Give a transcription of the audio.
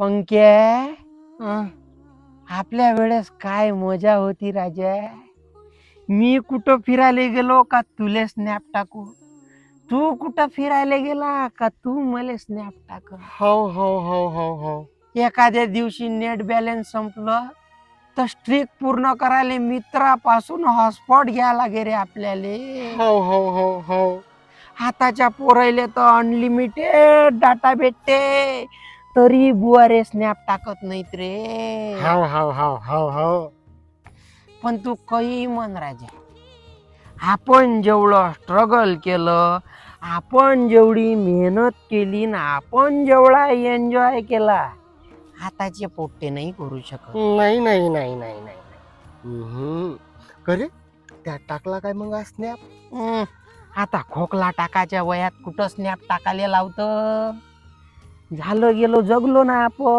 पंक्या, अं, आपल्या वेळेस काय मजा होती राजा. मी कुठं फिरायला गेलो का तुले स्नॅप टाकू, तू कुठं फिरायला गेला का तू मला स्नॅप टाक. हो हो हो हो हो एखाद्या दिवशी नेट बॅलन्स संपलं तर स्ट्रिक पूर्ण करायला मित्रापासून हॉटस्पॉट घ्यायला लागे रे आपल्याला. हो हो हो हो हाताच्या पोरायले तर अनलिमिटेड डाटा भेटते, तरी बुवारे स्नॅप टाकत नाहीत रे. हो हो हो हो हो पण तू काही म्हण राजा, आपण जेवढं स्ट्रगल केलं, आपण जेवढी मेहनत केली ना, आपण जेवढा एन्जॉय केला, हाताचे पोट्टे नाही करू शकत. नाही नाही नाही नाही नाही नाही. करे त्यात टाकला काय मग स्नॅप? हम्म, आता खोकला टाकायच्या वयात कुठं स्नॅप टाकायला लावतं. झालं गेलो जगलो ना आपण.